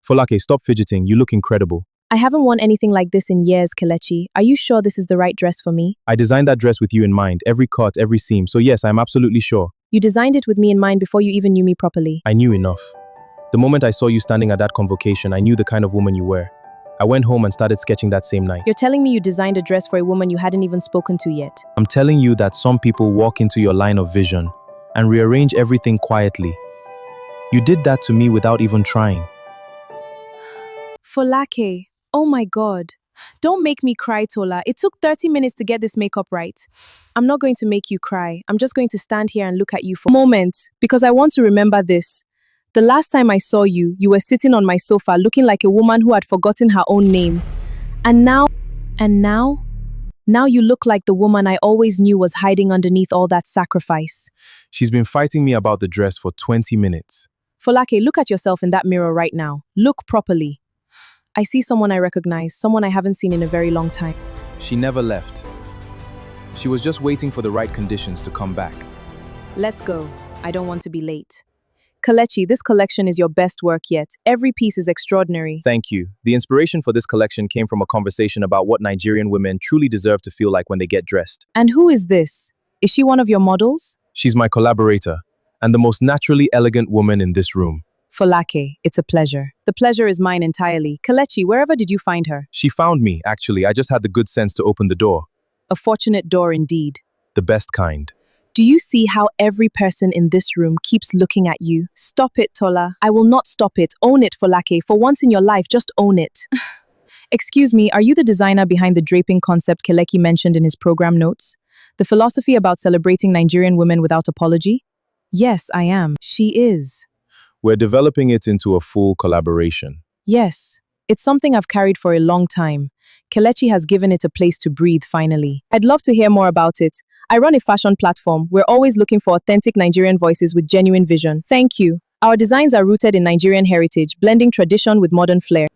Folake, stop fidgeting. You look incredible. I haven't worn anything like this in years, Kelechi. Are you sure this is the right dress for me? I designed that dress with you in mind, every cut, every seam. So yes, I'm absolutely sure. You designed it with me in mind before you even knew me properly. I knew enough. The moment I saw you standing at that convocation, I knew the kind of woman you were. I went home and started sketching that same night. You're telling me you designed a dress for a woman you hadn't even spoken to yet. I'm telling you that some people walk into your line of vision and rearrange everything quietly. You did that to me without even trying. Folake, oh my God. Don't make me cry, Tola. It took 30 minutes to get this makeup right. I'm not going to make you cry. I'm just going to stand here and look at you for a moment because I want to remember this. The last time I saw you, you were sitting on my sofa looking like a woman who had forgotten her own name. And now you look like the woman I always knew was hiding underneath all that sacrifice. She's been fighting me about the dress for 20 minutes. Folake, look at yourself in that mirror right now. Look properly. I see someone I recognize, someone I haven't seen in a very long time. She never left. She was just waiting for the right conditions to come back. Let's go. I don't want to be late. Kelechi, this collection is your best work yet. Every piece is extraordinary. Thank you. The inspiration for this collection came from a conversation about what Nigerian women truly deserve to feel like when they get dressed. And who is this? Is she one of your models? She's my collaborator, and the most naturally elegant woman in this room. Folake, it's a pleasure. The pleasure is mine entirely. Kelechi, wherever did you find her? She found me, actually. I just had the good sense to open the door. A fortunate door indeed. The best kind. Do you see how every person in this room keeps looking at you? Stop it, Tola. I will not stop it. Own it, Folake. For once in your life, just own it. Excuse me, are you the designer behind the draping concept Keleki mentioned in his program notes? The philosophy about celebrating Nigerian women without apology? Yes, I am. She is. We're developing it into a full collaboration. Yes. It's something I've carried for a long time. Kelechi has given it a place to breathe finally. I'd love to hear more about it. I run a fashion platform. We're always looking for authentic Nigerian voices with genuine vision. Thank you. Our designs are rooted in Nigerian heritage, blending tradition with modern flair.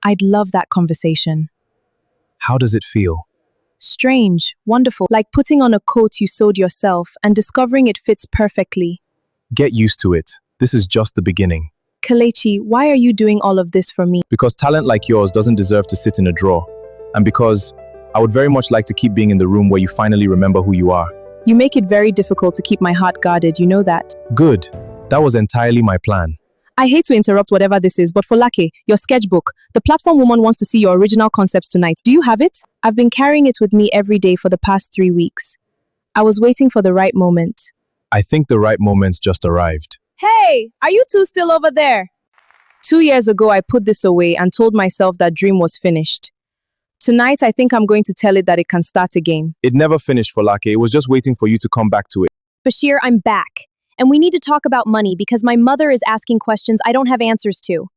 I'd love that conversation. How does it feel? Strange, wonderful, like putting on a coat you sewed yourself and discovering it fits perfectly. Get used to it. This is just the beginning. Kelechi, why are you doing all of this for me? Because talent like yours doesn't deserve to sit in a drawer. And because I would very much like to keep being in the room where you finally remember who you are. You make it very difficult to keep my heart guarded, you know that. Good. That was entirely my plan. I hate to interrupt whatever this is, but Folake, your sketchbook, the platform woman wants to see your original concepts tonight. Do you have it? I've been carrying it with me every day for the past 3 weeks. I was waiting for the right moment. I think the right moment's just arrived. Hey, are you two still over there? 2 years ago, I put this away and told myself that dream was finished. Tonight, I think I'm going to tell it that it can start again. It never finished, Folake. It was just waiting for you to come back to it. Bashir, I'm back. And we need to talk about money because my mother is asking questions I don't have answers to.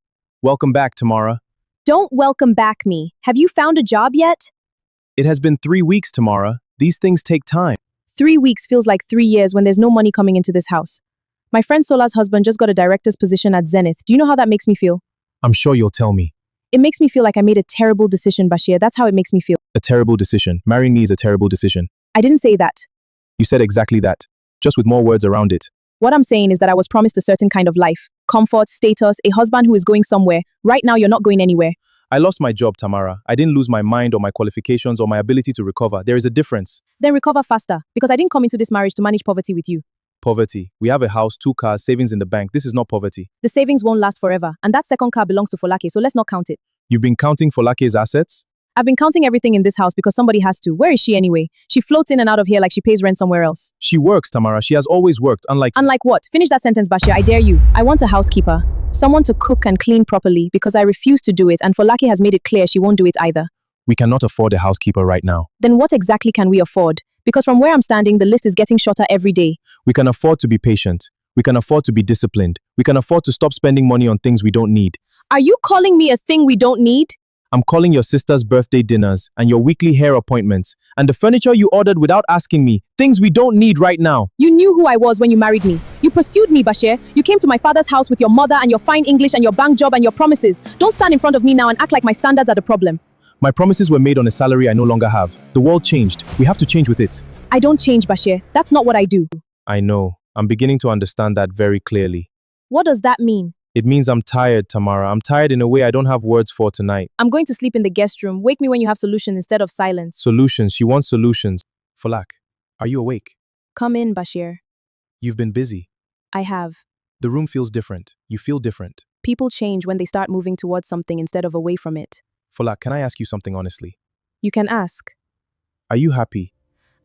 Welcome back, Tamara. Don't welcome back me. Have you found a job yet? It has been 3 weeks, Tamara. These things take time. 3 weeks feels like 3 years when there's no money coming into this house. My friend Sola's husband just got a director's position at Zenith. Do you know how that makes me feel? I'm sure you'll tell me. It makes me feel like I made a terrible decision, Bashir. That's how it makes me feel. A terrible decision. Marrying me is a terrible decision. I didn't say that. You said exactly that, just with more words around it. What I'm saying is that I was promised a certain kind of life, comfort, status, a husband who is going somewhere. Right now, you're not going anywhere. I lost my job, Tamara. I didn't lose my mind or my qualifications or my ability to recover. There is a difference. Then recover faster, because I didn't come into this marriage to manage poverty with you. Poverty. We have a house, 2 cars, savings in the bank. This is not poverty. The savings won't last forever, and that second car belongs to Folake, so let's not count it. You've been counting Folake's assets? I've been counting everything in this house because somebody has to. Where is she anyway? She floats in and out of here like she pays rent somewhere else. She works, Tamara. She has always worked, unlike... Unlike what? Finish that sentence, Bashir. I dare you. I want a housekeeper. Someone to cook and clean properly because I refuse to do it and Folake has made it clear she won't do it either. We cannot afford a housekeeper right now. Then what exactly can we afford? Because from where I'm standing, the list is getting shorter every day. We can afford to be patient. We can afford to be disciplined. We can afford to stop spending money on things we don't need. Are you calling me a thing we don't need? I'm calling your sister's birthday dinners and your weekly hair appointments and the furniture you ordered without asking me, things we don't need right now. You knew who I was when you married me. You pursued me, Bashir. You came to my father's house with your mother and your fine English and your bank job and your promises. Don't stand in front of me now and act like my standards are the problem. My promises were made on a salary I no longer have. The world changed. We have to change with it. I don't change, Bashir. That's not what I do. I know. I'm beginning to understand that very clearly. What does that mean? It means I'm tired, Tamara. I'm tired in a way I don't have words for tonight. I'm going to sleep in the guest room. Wake me when you have solutions instead of silence. Solutions. She wants solutions. Falak, are you awake? Come in, Bashir. You've been busy. I have. The room feels different. You feel different. People change when they start moving towards something instead of away from it. Falak, can I ask you something honestly? You can ask. Are you happy?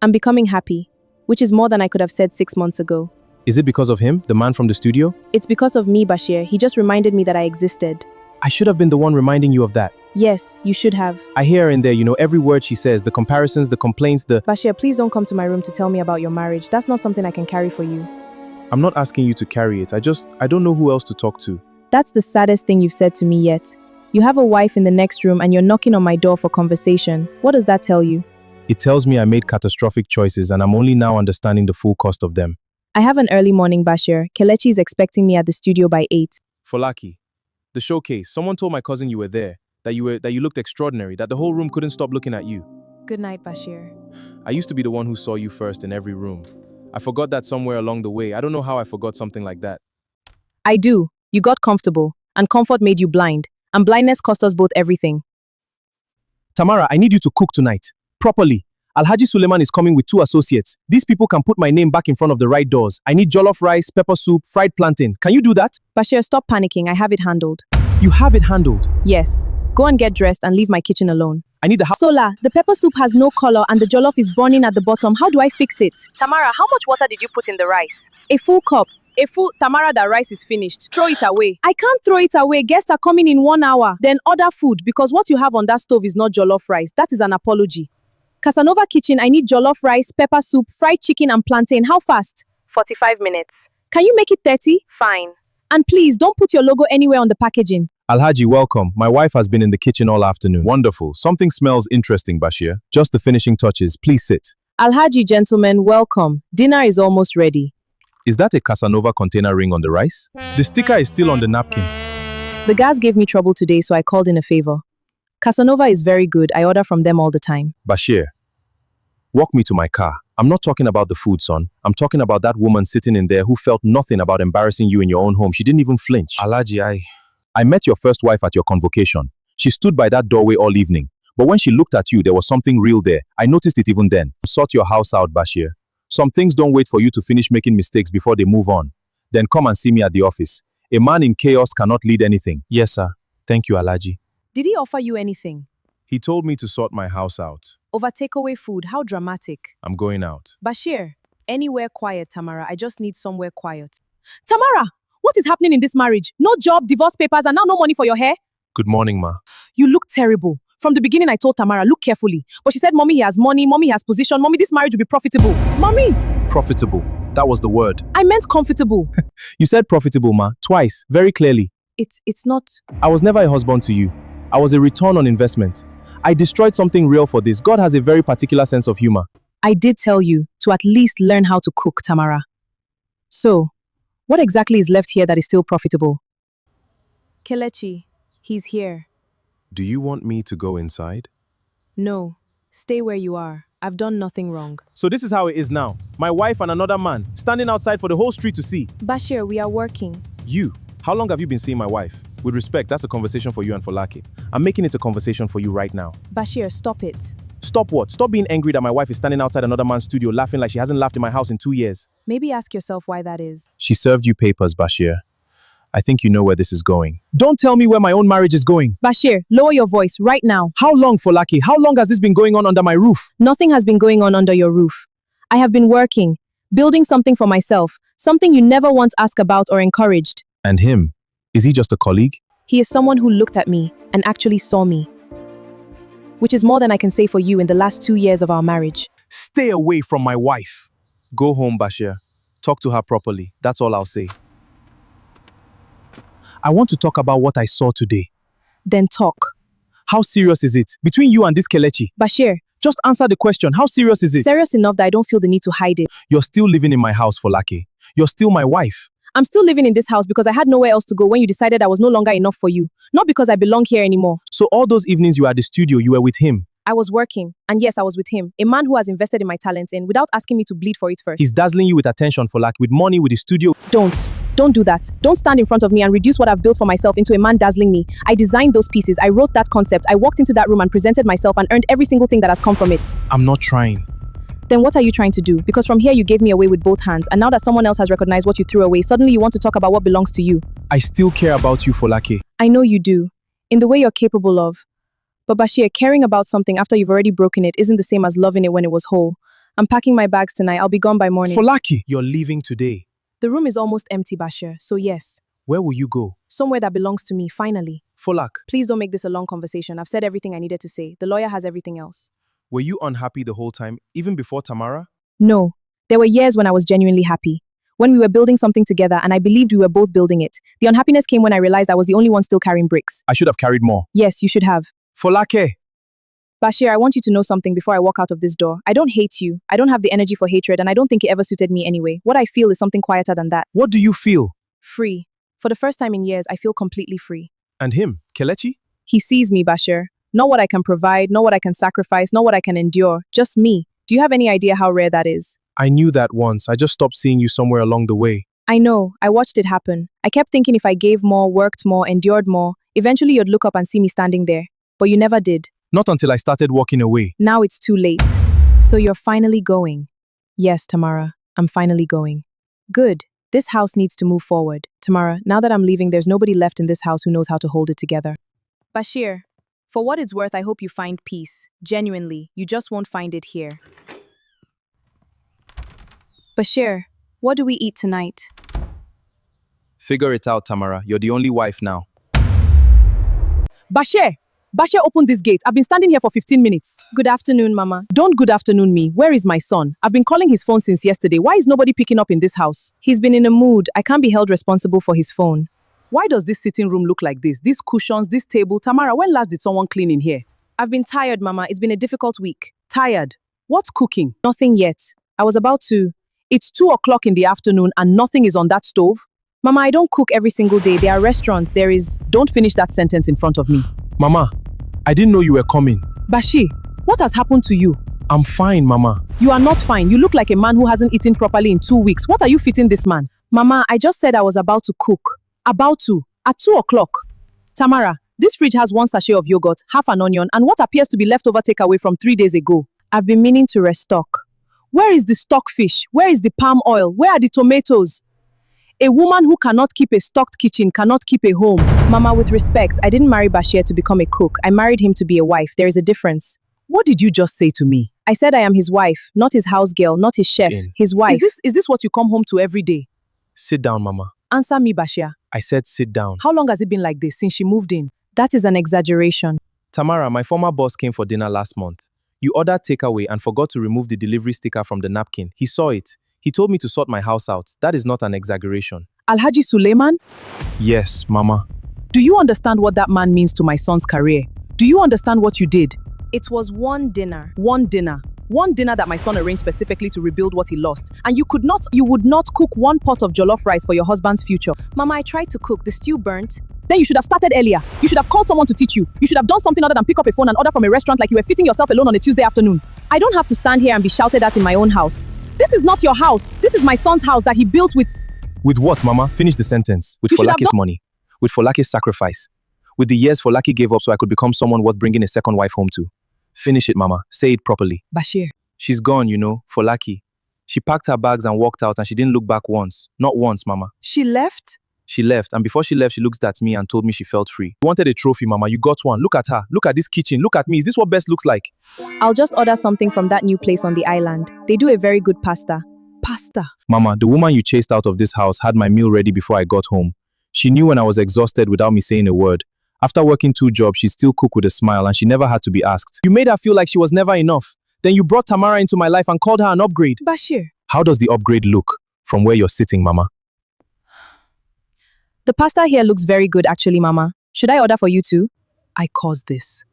I'm becoming happy, which is more than I could have said 6 months ago. Is it because of him, the man from the studio? It's because of me, Bashir. He just reminded me that I existed. I should have been the one reminding you of that. Yes, you should have. I hear her in there, every word she says, the comparisons, the complaints, Bashir, please don't come to my room to tell me about your marriage. That's not something I can carry for you. I'm not asking you to carry it. I don't know who else to talk to. That's the saddest thing you've said to me yet. You have a wife in the next room and you're knocking on my door for conversation. What does that tell you? It tells me I made catastrophic choices and I'm only now understanding the full cost of them. I have an early morning, Bashir. Kelechi is expecting me at the studio by 8. Folaki, the showcase. Someone told my cousin you were there, that you looked extraordinary, that the whole room couldn't stop looking at you. Good night, Bashir. I used to be the one who saw you first in every room. I forgot that somewhere along the way. I don't know how I forgot something like that. I do. You got comfortable, and comfort made you blind, and blindness cost us both everything. Tamara, I need you to cook tonight. Properly. Alhaji Suleiman is coming with 2 associates. These people can put my name back in front of the right doors. I need jollof rice, pepper soup, fried plantain. Can you do that? Bashir, stop panicking. I have it handled. You have it handled. Yes. Go and get dressed and leave my kitchen alone. I need the house. Sola, the pepper soup has no color and the jollof is burning at the bottom. How do I fix it? Tamara, how much water did you put in the rice? A full cup. Tamara, the rice is finished. Throw it away. I can't throw it away. Guests are coming in 1 hour. Then order food because what you have on that stove is not jollof rice. That is an apology. Casanova Kitchen, I need jollof rice, pepper soup, fried chicken and plantain. How fast? 45 minutes. Can you make it 30? Fine. And please, don't put your logo anywhere on the packaging. Alhaji, welcome. My wife has been in the kitchen all afternoon. Wonderful. Something smells interesting, Bashir. Just the finishing touches. Please sit. Alhaji, gentlemen, welcome. Dinner is almost ready. Is that a Casanova container ring on the rice? The sticker is still on the napkin. The gas gave me trouble today, so I called in a favor. Casanova is very good. I order from them all the time. Bashir, walk me to my car. I'm not talking about the food, son. I'm talking about that woman sitting in there who felt nothing about embarrassing you in your own home. She didn't even flinch. Alhaji, I met your first wife at your convocation. She stood by that doorway all evening. But when she looked at you, there was something real there. I noticed it even then. Sort your house out, Bashir. Some things don't wait for you to finish making mistakes before they move on. Then come and see me at the office. A man in chaos cannot lead anything. Yes, sir. Thank you, Alhaji. Did he offer you anything? He told me to sort my house out. Over takeaway food, how dramatic. I'm going out. Bashir, anywhere quiet, Tamara. I just need somewhere quiet. Tamara, what is happening in this marriage? No job, divorce papers, and now no money for your hair? Good morning, ma. You look terrible. From the beginning, I told Tamara, look carefully. But she said, Mommy, he has money. Mommy, he has position. Mommy, this marriage will be profitable. Mommy! Profitable. That was the word. I meant comfortable. You said profitable, ma. Twice. Very clearly. It's not. I was never a husband to you. I was a return on investment. I destroyed something real for this. God has a very particular sense of humor. I did tell you to at least learn how to cook, Tamara. So, what exactly is left here that is still profitable? Kelechi, he's here. Do you want me to go inside? No, stay where you are. I've done nothing wrong. So this is how it is now. My wife and another man standing outside for the whole street to see. Bashir, we are working. You? How long have you been seeing my wife? With respect, that's a conversation for you and for Laki. I'm making it a conversation for you right now. Bashir, stop it. Stop what? Stop being angry that my wife is standing outside another man's studio laughing like she hasn't laughed in my house in 2 years. Maybe ask yourself why that is. She served you papers, Bashir. I think you know where this is going. Don't tell me where my own marriage is going. Bashir, lower your voice right now. How long, Folaki? How long has this been going on under my roof? Nothing has been going on under your roof. I have been working, building something for myself, something you never once asked about or encouraged. And him? Is he just a colleague? He is someone who looked at me and actually saw me. Which is more than I can say for you in the last 2 years of our marriage. Stay away from my wife. Go home, Bashir. Talk to her properly. That's all I'll say. I want to talk about what I saw today. Then talk. How serious is it? Between you and this Kelechi? Bashir. Just answer the question. How serious is it? Serious enough that I don't feel the need to hide it. You're still living in my house, Folake. You're still my wife. I'm still living in this house because I had nowhere else to go when you decided I was no longer enough for you. Not because I belong here anymore. So all those evenings you were at the studio, you were with him? I was working. And yes, I was with him. A man who has invested in my talents in without asking me to bleed for it first. He's dazzling you with attention, Folake, with money, with the studio. Don't do that. Don't stand in front of me and reduce what I've built for myself into a man dazzling me. I designed those pieces. I wrote that concept. I walked into that room and presented myself and earned every single thing that has come from it. I'm not trying. Then what are you trying to do? Because from here you gave me away with both hands, and now that someone else has recognized what you threw away, suddenly you want to talk about what belongs to you. I still care about you, Folake. I know you do, in the way you're capable of. But Bashir, caring about something after you've already broken it isn't the same as loving it when it was whole. I'm packing my bags tonight. I'll be gone by morning. Folake, you're leaving today. The room is almost empty, Bashir, so yes. Where will you go? Somewhere that belongs to me, finally. Folak, Please don't make this a long conversation. I've said everything I needed to say. The lawyer has everything else. were you unhappy the whole time, even before Tamara? No. There were years when I was genuinely happy. When we were building something together and I believed we were both building it. The unhappiness came when I realized I was the only one still carrying bricks. I should have carried more. Yes, you should have. Folake! Bashir, I want you to know something before I walk out of this door. I don't hate you. I don't have the energy for hatred, and I don't think it ever suited me anyway. What I feel is something quieter than that. What do you feel? Free. For the first time in years, I feel completely free. And him, Kelechi? He sees me, Bashir. Not what I can provide, not what I can sacrifice, not what I can endure. Just me. Do you have any idea how rare that is? I knew that once. I just stopped seeing you somewhere along the way. I know. I watched it happen. I kept thinking if I gave more, worked more, endured more, eventually you'd look up and see me standing there. But you never did. Not until I started walking away. Now it's too late. So you're finally going. Yes, Tamara, I'm finally going. Good. This house needs to move forward. Tamara, now that I'm leaving, there's nobody left in this house who knows how to hold it together. Bashir, for what it's worth, I hope you find peace. Genuinely, you just won't find it here. Bashir, what do we eat tonight? Figure it out, Tamara. You're the only wife now. Bashir! Bashir, open this gate. I've been standing here for 15 minutes. Good afternoon, Mama. Don't good afternoon me. Where is my son? I've been calling his phone since yesterday. Why is nobody picking up in this house? He's been in a mood. I can't be held responsible for his phone. Why does this sitting room look like this? These cushions, this table. Tamara, when last did someone clean in here? I've been tired, Mama. It's been a difficult week. Tired? What's cooking? Nothing yet. I was about to. It's 2 o'clock in the afternoon and nothing is on that stove? Mama, I don't cook every single day. There are restaurants. There is. Don't finish that sentence in front of me. Mama, I didn't know you were coming. Bashir, what has happened to you? I'm fine, Mama. You are not fine. You look like a man who hasn't eaten properly in 2 weeks. What are you feeding this man? Mama, I just said I was about to cook. About to? At 2 o'clock? Tamara, this fridge has 1 sachet of yogurt, half an onion, and what appears to be leftover takeaway from 3 days ago. I've been meaning to restock. Where is the stockfish? Where is the palm oil? Where are the tomatoes? A woman who cannot keep a stocked kitchen cannot keep a home. Mama, with respect, I didn't marry Bashir to become a cook. I married him to be a wife. There is a difference. What did you just say to me? I said I am his wife, not his house girl, not his chef, his wife. Is this what you come home to every day? Sit down, Mama. Answer me, Bashir. I said sit down. How long has it been like this since she moved in? That is an exaggeration. Tamara, my former boss came for dinner last month. You ordered takeaway and forgot to remove the delivery sticker from the napkin. He saw it. He told me to sort my house out. That is not an exaggeration. Alhaji Suleiman? Yes, Mama. Do you understand what that man means to my son's career? Do you understand what you did? It was one dinner. One dinner. One dinner that my son arranged specifically to rebuild what he lost. And you would not cook 1 pot of jollof rice for your husband's future. Mama, I tried to cook. The stew burnt. Then you should have started earlier. You should have called someone to teach you. You should have done something other than pick up a phone and order from a restaurant like you were fitting yourself alone on a Tuesday afternoon. I don't have to stand here and be shouted at in my own house. This is not your house. This is my son's house that he built with... With what, Mama? Finish the sentence. With Folaki's money. With Folaki's sacrifice. With the years Folaki gave up so I could become someone worth bringing a second wife home to. Finish it, Mama. Say it properly. Bashir. She's gone, you know, Folaki. She packed her bags and walked out and she didn't look back once. Not once, Mama. She left? She left, and before she left, she looked at me and told me she felt free. You wanted a trophy, Mama. You got one. Look at her. Look at this kitchen. Look at me. Is this what best looks like? I'll just order something from that new place on the island. They do a very good pasta. Pasta? Mama, the woman you chased out of this house had my meal ready before I got home. She knew when I was exhausted without me saying a word. After working 2 jobs, she'd still cook with a smile and she never had to be asked. You made her feel like she was never enough. Then you brought Tamara into my life and called her an upgrade. Bashir. How does the upgrade look from where you're sitting, Mama? The pasta here looks very good actually, Mama. Should I order for you too? I caused this.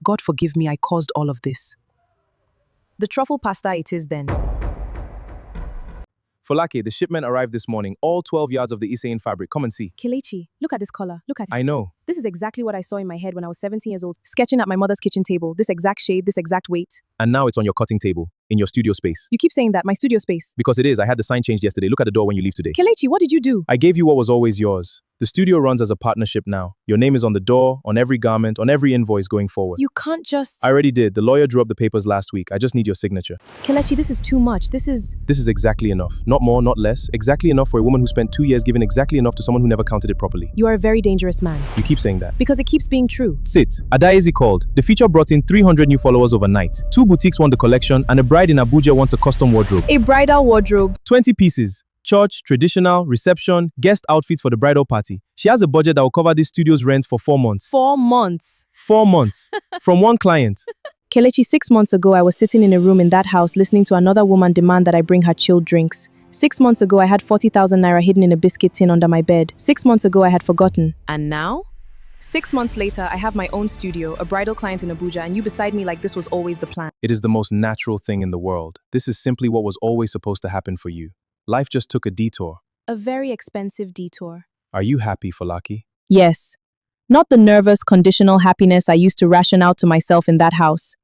God forgive me, I caused all of this. The truffle pasta it is then. Folake, the shipment arrived this morning. All 12 yards of the Isain fabric. Come and see. Kelechi, look at this color. Look at it. I know. This is exactly what I saw in my head when I was 17 years old, sketching at my mother's kitchen table. This exact shade, this exact weight. And now it's on your cutting table, in your studio space. You keep saying that, my studio space. Because it is. I had the sign changed yesterday. Look at the door when you leave today. Kelechi, what did you do? I gave you what was always yours. The studio runs as a partnership now. Your name is on the door, on every garment, on every invoice going forward. You can't just... I already did. The lawyer drew up the papers last week. I just need your signature. Kelechi, this is too much. This is exactly enough. Not more, not less. Exactly enough for a woman who spent 2 years giving exactly enough to someone who never counted it properly. You are a very dangerous man. You keep saying that. Because it keeps being true. Sit. Adaezi called. The feature brought in 300 new followers overnight. 2 boutiques won the collection and a bride in Abuja wants a custom wardrobe. A bridal wardrobe. 20 pieces. Church, traditional, reception, guest outfits for the bridal party. She has a budget that will cover this studio's rent for 4 months. 4 months. 4 months. From one client. Kelechi, 6 months ago, I was sitting in a room in that house listening to another woman demand that I bring her chilled drinks. 6 months ago, I had 40,000 naira hidden in a biscuit tin under my bed. 6 months ago, I had forgotten. And now? 6 months later, I have my own studio, a bridal client in Abuja, and you beside me like this was always the plan. It is the most natural thing in the world. This is simply what was always supposed to happen for you. Life just took a detour. A very expensive detour. Are you happy, Folaki? Yes. Not the nervous, conditional happiness I used to ration out to myself in that house.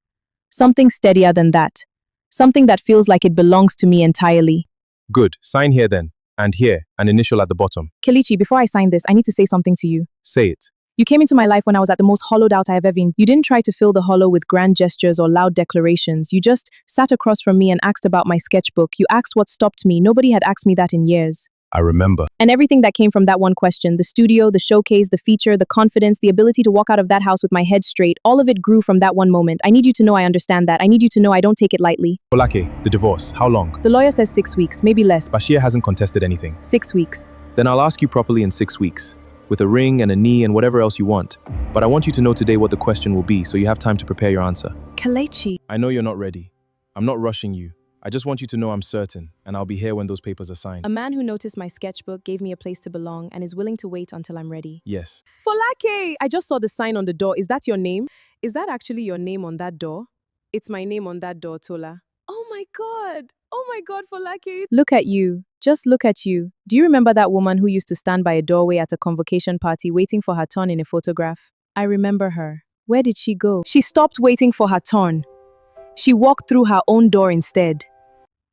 Something steadier than that. Something that feels like it belongs to me entirely. Good. Sign here then. And here, an initial at the bottom. Kelechi, before I sign this, I need to say something to you. Say it. You came into my life when I was at the most hollowed out I have ever been. You didn't try to fill the hollow with grand gestures or loud declarations. You just sat across from me and asked about my sketchbook. You asked what stopped me. Nobody had asked me that in years. I remember. And everything that came from that one question, the studio, the showcase, the feature, the confidence, the ability to walk out of that house with my head straight, all of it grew from that one moment. I need you to know I understand that. I need you to know I don't take it lightly. Folake, the divorce, how long? The lawyer says 6 weeks, maybe less. Bashir hasn't contested anything. 6 weeks. Then I'll ask you properly in 6 weeks, with a ring and a knee and whatever else you want. But I want you to know today what the question will be, so you have time to prepare your answer. Kelechi. I know you're not ready. I'm not rushing you. I just want you to know I'm certain, and I'll be here when those papers are signed. A man who noticed my sketchbook gave me a place to belong and is willing to wait until I'm ready. Yes. Folake! I just saw the sign on the door. Is that your name? Is that actually your name on that door? It's my name on that door, Tola. Oh my God! Oh my God, Folake! Look at you. Just look at you. Do you remember that woman who used to stand by a doorway at a convocation party waiting for her turn in a photograph? I remember her. Where did she go? She stopped waiting for her turn. She walked through her own door instead.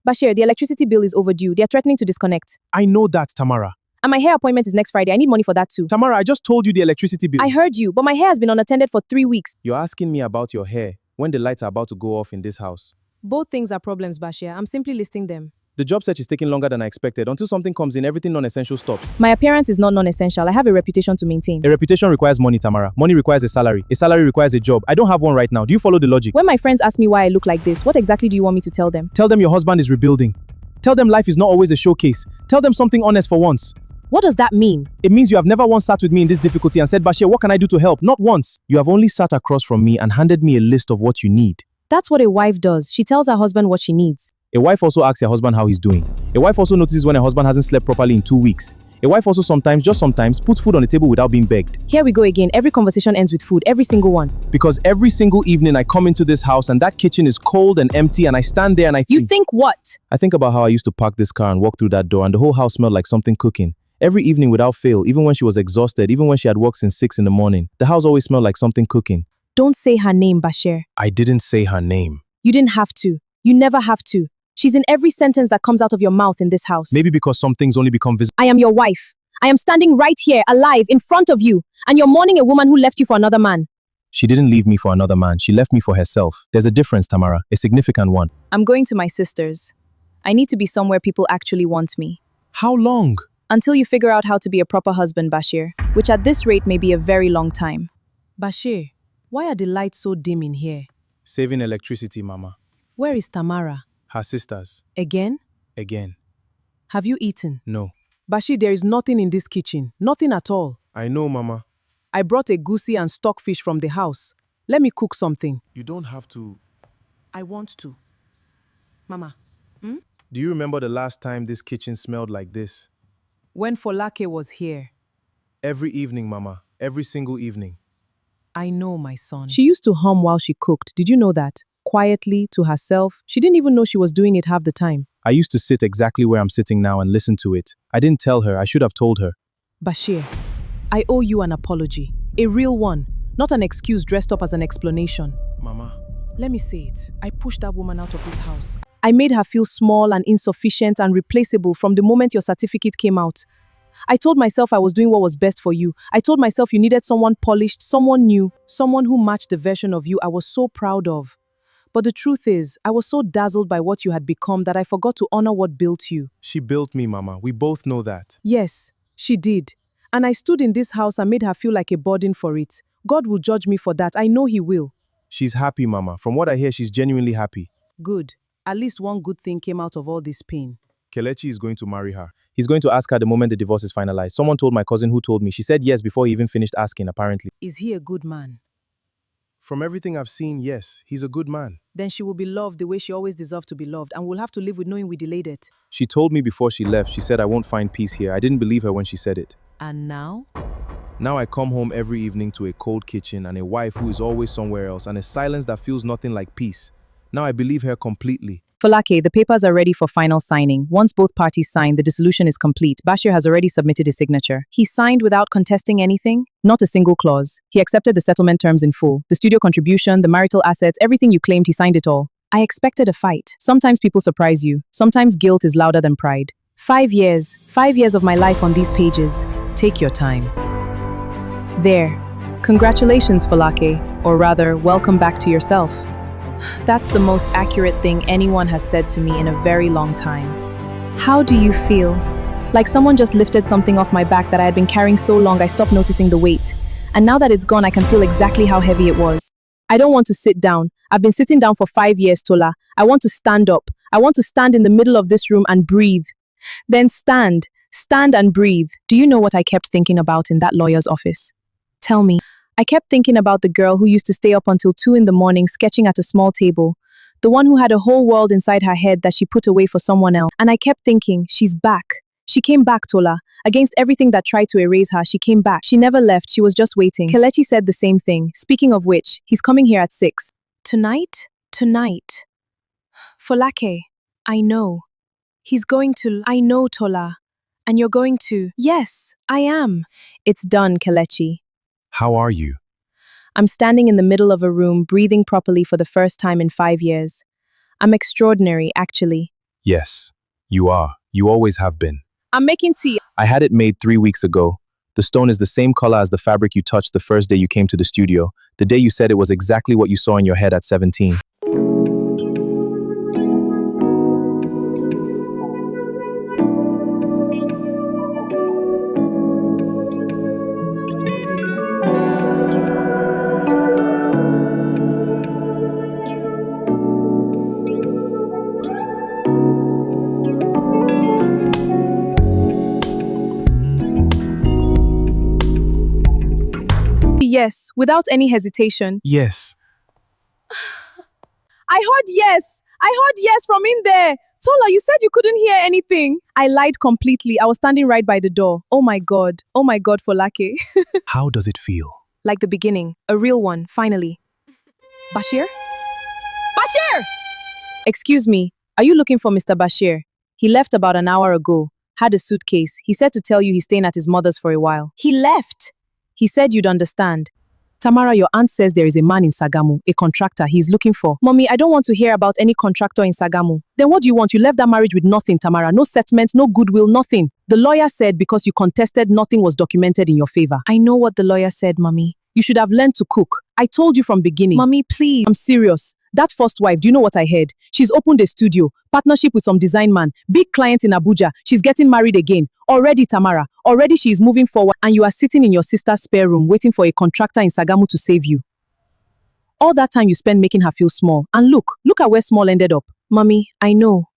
Bashir, the electricity bill is overdue. They are threatening to disconnect. I know that, Tamara. And my hair appointment is next Friday. I need money for that too. Tamara, I just told you the electricity bill. I heard you, but my hair has been unattended for 3 weeks. You're asking me about your hair when the lights are about to go off in this house. Both things are problems, Bashir. I'm simply listing them. The job search is taking longer than I expected. Until something comes in, everything non-essential stops. My appearance is not non-essential. I have a reputation to maintain. A reputation requires money, Tamara. Money requires a salary. A salary requires a job. I don't have one right now. Do you follow the logic? When my friends ask me why I look like this, what exactly do you want me to tell them? Tell them your husband is rebuilding. Tell them life is not always a showcase. Tell them something honest for once. What does that mean? It means you have never once sat with me in this difficulty and said, Bashir, what can I do to help? Not once. You have only sat across from me and handed me a list of what you need. That's what a wife does. She tells her husband what she needs. A wife also asks her husband how he's doing. A wife also notices when her husband hasn't slept properly in 2 weeks. A wife also sometimes, just sometimes, puts food on the table without being begged. Here we go again. Every conversation ends with food. Every single one. Because every single evening I come into this house and that kitchen is cold and empty and I stand there and I think... You think what? I think about how I used to park this car and walk through that door and the whole house smelled like something cooking. Every evening without fail, even when she was exhausted, even when she had worked since 6 in the morning, the house always smelled like something cooking. Don't say her name, Bashir. I didn't say her name. You didn't have to. You never have to. She's in every sentence that comes out of your mouth in this house. Maybe because some things only become visible. I am your wife. I am standing right here, alive, in front of you, and you're mourning a woman who left you for another man. She didn't leave me for another man. She left me for herself. There's a difference, Tamara, a significant one. I'm going to my sister's. I need to be somewhere people actually want me. How long? Until you figure out how to be a proper husband, Bashir, which at this rate may be a very long time. Bashir, why are the lights so dim in here? Saving electricity, Mama. Where is Tamara? Her sisters. Again? Again. Have you eaten? No. Bashir, there is nothing in this kitchen. Nothing at all. I know, Mama. I brought a goosey and stockfish from the house. Let me cook something. You don't have to. I want to. Mama. Do you remember the last time this kitchen smelled like this? When Folake was here. Every evening, Mama. Every single evening. I know, my son. She used to hum while she cooked. Did you know that? Quietly, to herself. She didn't even know she was doing it half the time. I used to sit exactly where I'm sitting now and listen to it. I didn't tell her. I should have told her. Bashir, I owe you an apology. A real one. Not an excuse dressed up as an explanation. Mama. Let me say it. I pushed that woman out of this house. I made her feel small and insufficient and replaceable from the moment your certificate came out. I told myself I was doing what was best for you. I told myself you needed someone polished, someone new, someone who matched the version of you I was so proud of. But the truth is, I was so dazzled by what you had become that I forgot to honor what built you. She built me, Mama. We both know that. Yes, she did. And I stood in this house and made her feel like a burden for it. God will judge me for that. I know He will. She's happy, Mama. From what I hear, she's genuinely happy. Good. At least one good thing came out of all this pain. Kelechi is going to marry her. He's going to ask her the moment the divorce is finalized. Someone told my cousin who told me. She said yes before he even finished asking, apparently. Is he a good man? From everything I've seen, yes. He's a good man. Then she will be loved the way she always deserved to be loved, and we'll have to live with knowing we delayed it. She told me before she left, she said I won't find peace here. I didn't believe her when she said it. And now? Now I come home every evening to a cold kitchen and a wife who is always somewhere else and a silence that feels nothing like peace. Now I believe her completely. Folake, the papers are ready for final signing. Once both parties sign, the dissolution is complete. Bashir has already submitted his signature. He signed without contesting anything? Not a single clause. He accepted the settlement terms in full. The studio contribution, the marital assets, everything you claimed, he signed it all. I expected a fight. Sometimes people surprise you. Sometimes guilt is louder than pride. 5 years. 5 years of my life on these pages. Take your time. There. Congratulations, Falake, or rather, welcome back to yourself. That's the most accurate thing anyone has said to me in a very long time. How do you feel? Like someone just lifted something off my back that I had been carrying so long I stopped noticing the weight. And now that it's gone, I can feel exactly how heavy it was. I don't want to sit down. I've been sitting down for 5 years, Tola. I want to stand up. I want to stand in the middle of this room and breathe. Then stand. Stand and breathe. Do you know what I kept thinking about in that lawyer's office? Tell me. I kept thinking about the girl who used to stay up until 2 in the morning sketching at a small table. The one who had a whole world inside her head that she put away for someone else. And I kept thinking, she's back. She came back, Tola. Against everything that tried to erase her, she came back. She never left, she was just waiting. Kelechi said the same thing. Speaking of which, he's coming here at 6. Tonight? Tonight. Folake, I know. He's going to... I know, Tola. And you're going to... Yes, I am. It's done, Kelechi. How are you? I'm standing in the middle of a room, breathing properly for the first time in 5 years. I'm extraordinary, actually. Yes, you are. You always have been. I'm making tea. I had it made 3 weeks ago. The stone is the same color as the fabric you touched the first day you came to the studio, the day you said it was exactly what you saw in your head at 17. Yes, without any hesitation. Yes. I heard yes! I heard yes from in there! Tola, you said you couldn't hear anything. I lied completely. I was standing right by the door. Oh my God, Folake. How does it feel? Like the beginning, a real one, finally. Bashir? Bashir! Excuse me, are you looking for Mr. Bashir? He left about an hour ago, had a suitcase. He said to tell you he's staying at his mother's for a while. He left! He said you'd understand. Tamara, your aunt says there is a man in Sagamu, a contractor he's looking for. Mommy, I don't want to hear about any contractor in Sagamu. Then what do you want? You left that marriage with nothing, Tamara. No settlement, no goodwill, nothing. The lawyer said because you contested, nothing was documented in your favor. I know what the lawyer said, Mommy. You should have learned to cook. I told you from beginning. Mommy, please. I'm serious. That first wife, do you know what I heard? She's opened a studio, partnership with some design man, big client in Abuja. She's getting married again. Already, Tamara. Already she is moving forward and you are sitting in your sister's spare room waiting for a contractor in Sagamu to save you. All that time you spent making her feel small. And look at where small ended up. Mommy, I know.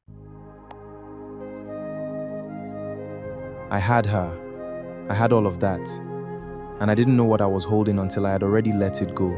I had her. I had all of that. And I didn't know what I was holding until I had already let it go.